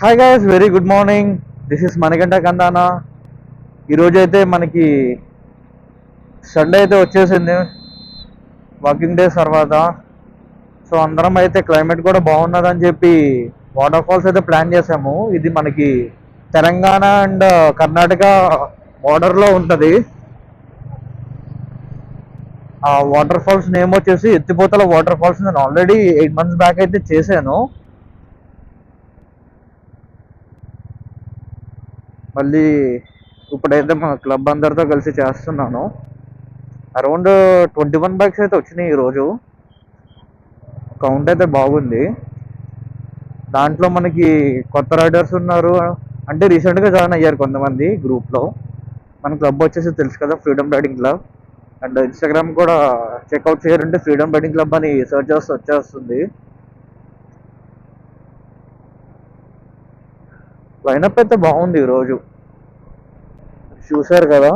Hi guys, very good morning. This is Manikanta Kandana. ఈరోజు అయితే మనకి సండే అయితే వచ్చేసింది, వర్కింగ్ డేస్ తర్వాత. సో అందరం అయితే క్లైమేట్ కూడా బాగున్నదని చెప్పి వాటర్ ఫాల్స్ అయితే ప్లాన్ చేసాము. ఇది మనకి తెలంగాణ అండ్ కర్ణాటక బార్డర్లో ఉంటుంది. ఆ వాటర్ ఫాల్స్ నేమ్ వచ్చేసి ఎత్తిపోతల వాటర్ ఫాల్స్. నేను ఆల్రెడీ 8 months బ్యాక్ అయితే చేశాను. మళ్ళీ ఇప్పుడైతే మా క్లబ్ అందరితో కలిసి చేస్తున్నాను. అరౌండ్ 21 బైక్స్ అయితే వచ్చినాయి ఈరోజు. కౌంట్ అయితే బాగుంది. దాంట్లో మనకి కొత్త రైడర్స్ ఉన్నారు, అంటే రీసెంట్గా జాయిన్ అయ్యారు కొంతమంది గ్రూప్లో. మన క్లబ్ వచ్చేసి తెలుసు కదా, freedom riding club. And Instagram కూడా చెక్అవుట్ చేయాలంటే ఫ్రీడమ్ రైడింగ్ క్లబ్ అని సెర్చ్ చేస్తే వచ్చేస్తుంది. లైనప్ అయితే బాగుంది ఈరోజు, చూశారు కదా.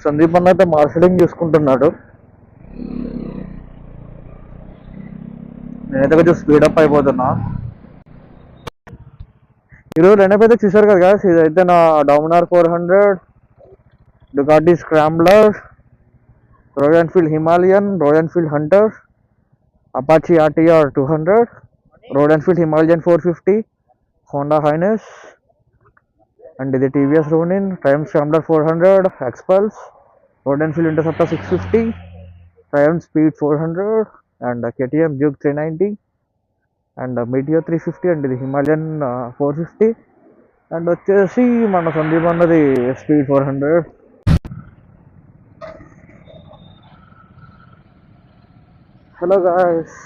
సందీప్ అన్న అయితే మార్కెటింగ్ చూసుకుంటున్నాడు. నేనైతే కొంచెం స్పీడప్ అయిపోతున్నా. ఈరోజు లైనప్ అయితే చూశారు కదా guys. ఇదైతే నా Dominar 400, Ducati Scrambler, Royal Enfield Himalayan, Royal Enfield Hunter, Apache RTR 200, Royal Enfield Himalayan 450, Honda Highness, and ఇది TVS Ronin, Triumph Scrambler 400, Xpulse, Royal Enfield Interceptor 650, Triumph Speed 400, and KTM Duke 390, and Meteor 350, and ఇది Himalayan 450, and వచ్చేసి మన సందీప్ అన్నది speed 400. Hello guys,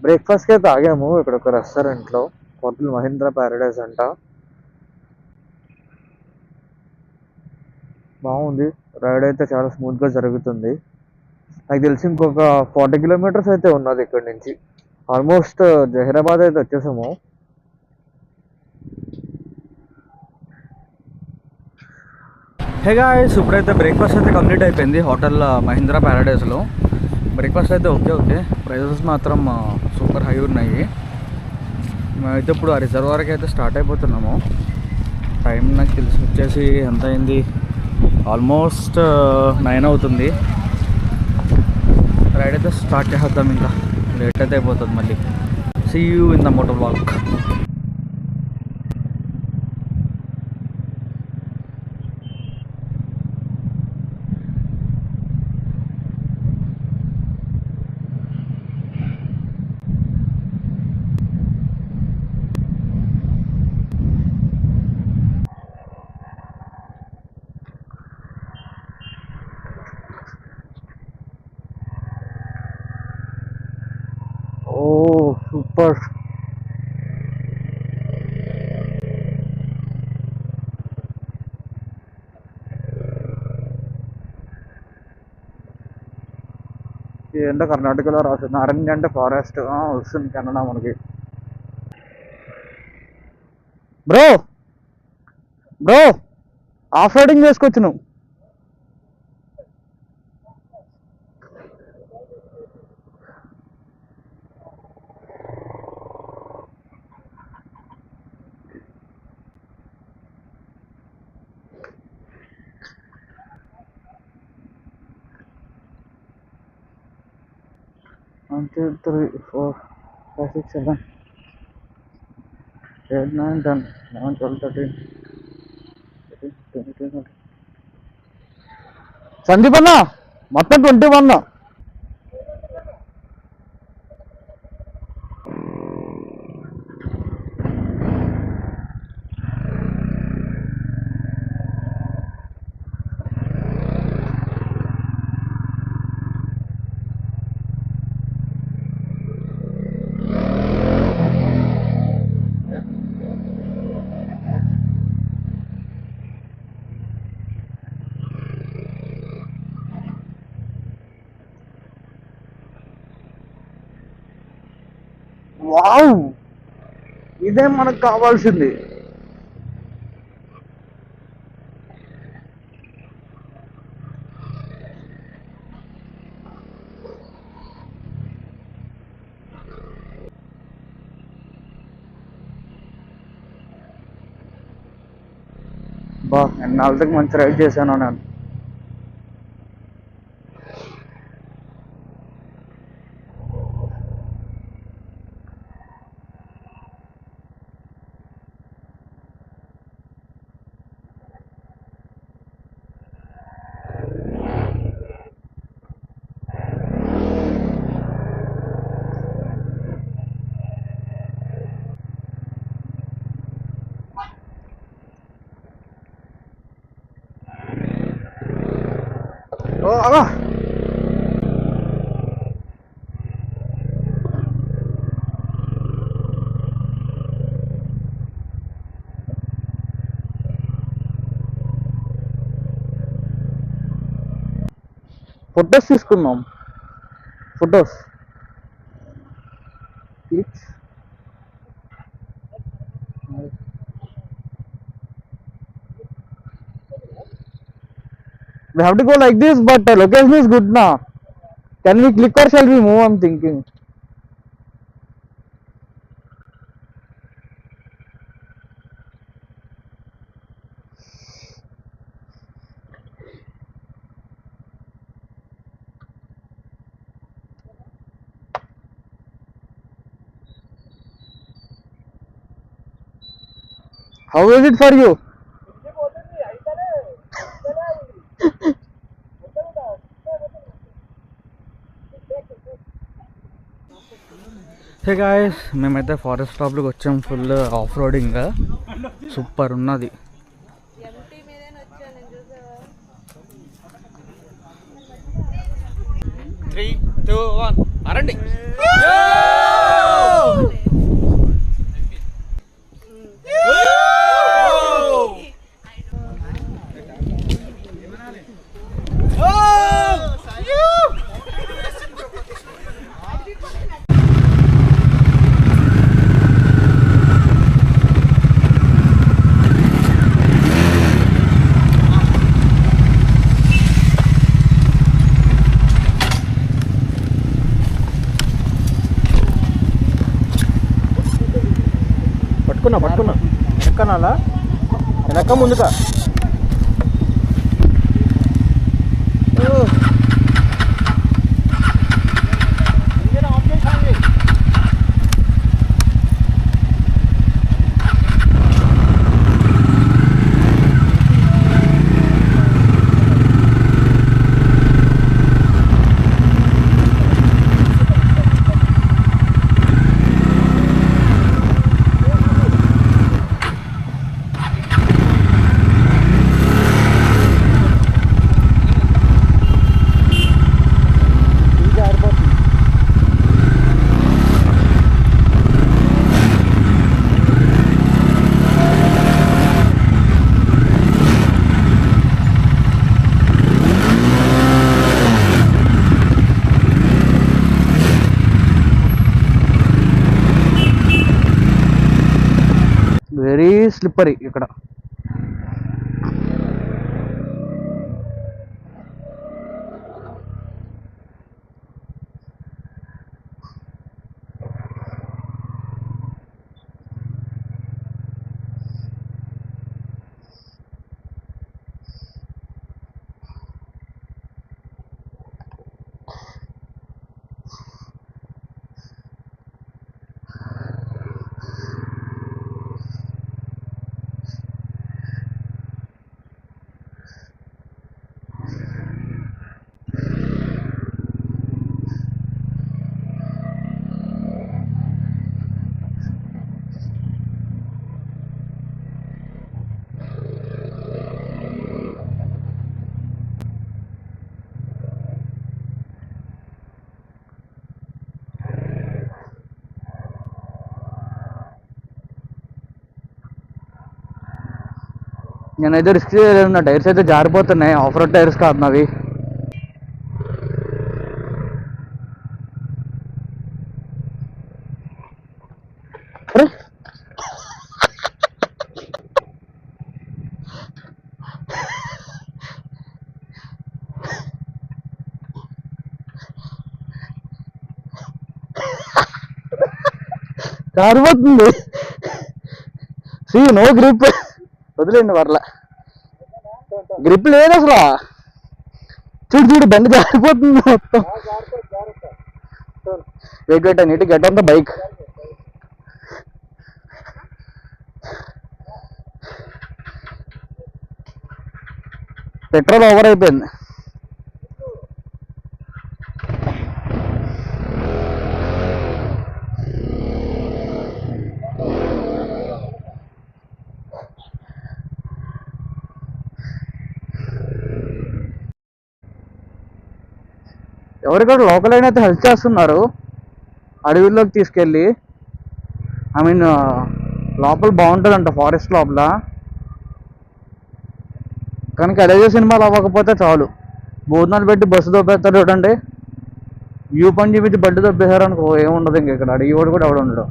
బ్రేక్ఫాస్ట్కి అయితే ఆగాము ఇక్కడ ఒక రెస్టారెంట్లో, హోటల్ మహీంద్రా ప్యారడైజ్ అంట. బాగుంది, రైడ్ అయితే చాలా స్మూత్గా జరుగుతుంది. నాకు తెలిసి ఇంకొక 40 kilometers అయితే ఉన్నది ఇక్కడ నుంచి. ఆల్మోస్ట్ జహీరాబాద్ అయితే వచ్చేసాము. హే గాయ్స్, ఇప్పుడైతే బ్రేక్ఫాస్ట్ అయితే కంప్లీట్ అయిపోయింది హోటల్ మహీంద్రా ప్యారడైజ్లో. బ్రేక్ఫాస్ట్ అయితే ఓకే. ప్రైజెస్ మాత్రం సూపర్ హై ఉన్నాయి. మేమైతే ఇప్పుడు ఆ రిజర్వాయర్కి అయితే స్టార్ట్ అయిపోతున్నాము. టైం నాకు తెలిసి వచ్చేసి ఎంత అయింది, ఆల్మోస్ట్ 9 అవుతుంది. రైడ్ అయితే స్టార్ట్ చేద్దాం, ఇంకా లేట్ అయితే అయిపోతుంది మళ్ళీ. See you in the motor walk. Oh super. ఏంటో కర్ణాటకలో రాస్తుంది, నారంగి అంటే ఫారెస్ట్ వస్తుంది కన్నడ మనకి. బ్రో బ్రో ఆఫ్ రైడింగ్ చేసుకోవచ్చు నువ్వు. One, 2, 3, 4, 5, 6, 7, 8, 9, 10, 11, 12, 13, 14, 15, 16, 17. సందీప్ అన్న మొత్తం 21. వావ్, ఇదే మనకు కావాల్సింది. బా ఎన్నాళ్ళకి మంచి రైడ్ చేశాను నేను. ఓ అగా ఫొటోస్ తీసుకుందాం. Photos clicks. We have to go like this, but location is good now. Can we click or shall we move? I'm thinking. How is it for you? Hey guys, మేమైతే forest క్లబ్లోకి వచ్చాం. Full off roading, super ఉన్నది. Three two one అరండి. పట్టుకున్నా వెనక్కనాలా, వెనక్క ముందుక. Very slippery ఇక్కడ. నేనైతే risk చేయలేదు. నా టైర్స్ అయితే జారిపోతున్నాయి. ఆఫ్ రోడ్ టైర్స్ కాదు నావి. జారిపోతుంది. See no grip. వదిలేండి వర్ల. గ్రిప్ లేదు అసలు. చూడు చూడు బండి జారిపోతుంది మొత్తం. Wait wait, I need to get on the bike. Petrol over అయిపోయింది. ఎవరికైనా లోకల్ అయినా అయితే హెల్ప్ చేస్తున్నారు అడవిలోకి తీసుకెళ్ళి. ఐ మీన్ లోపల బాగుంటుందంట, ఫారెస్ట్ లోపల. కానీ కలేజా సినిమాలు అవ్వకపోతే చాలు. భోజనాలు పెట్టి బస్సు దొబ్బేస్తారు చూడండి, వ్యూ పని చూపించి బండి దొబ్బేశారు అనుకో, ఏముండదు ఇంక ఇక్కడ. అడిగి వాడు కూడా ఎవడు ఉండడు.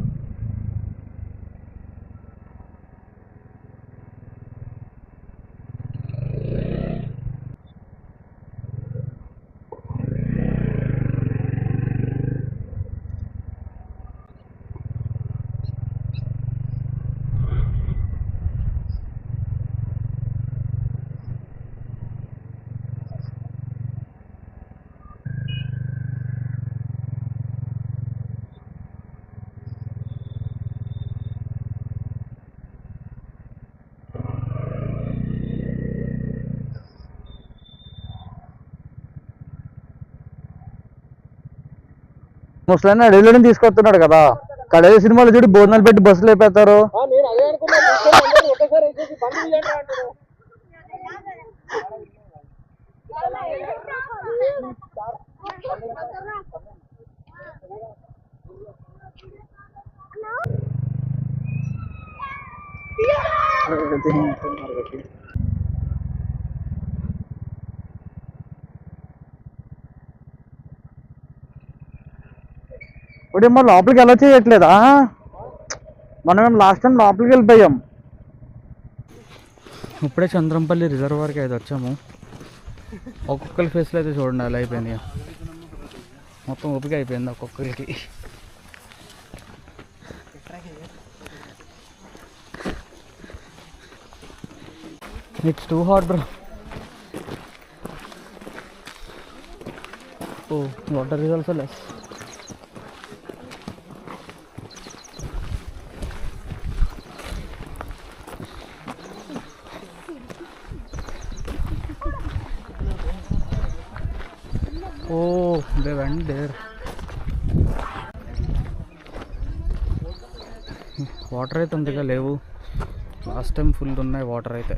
ముసలైన అడవిలోనే తీసుకొస్తున్నాడు కదా. కలేజా సినిమాలు చూడి భోజనాలు పెట్టి బస్సులు అయిపోతారు. ఇప్పుడేమో లోపలికి ఎలా చేయట్లేదా? మనం లాస్ట్ టైం లోపలికి వెళ్ళిపోయాం. ఇప్పుడే చంద్రంపల్లి రిజర్వాయర్కి అయితే వచ్చాము. ఒక్కొక్కరి ఫేస్లో అయితే చూడండి అలా అయిపోయింది, మొత్తం ఓపిక అయిపోయింది ఒక్కొక్కరికి. It's too hot bro. Oh water is also less. Oh, they went there. Water అయితే అంతగా లేవు, లాస్ట్ టైం ఫుల్ ఉన్నాయి వాటర్ అయితే.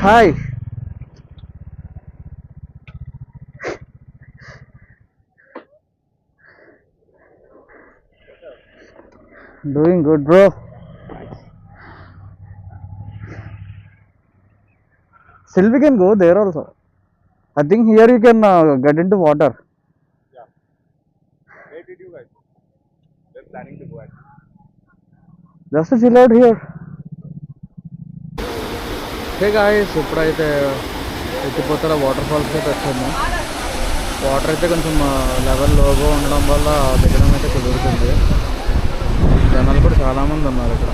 Hi. Doing good, bro. Still we can go there also. I think here you can get into water. Yeah. Where did you guys go? We're planning to go at. Just to chill out here. Hey guys, ఇప్పుడైతే ఎత్తిపోతల water falls అయితే వచ్చాము. Water అయితే కొంచెం level లోగా ఉండడం వల్ల దిగడం అయితే కుదురుతుంది. జనాలు కూడా చాలామంది ఉన్నారు ఇక్కడ.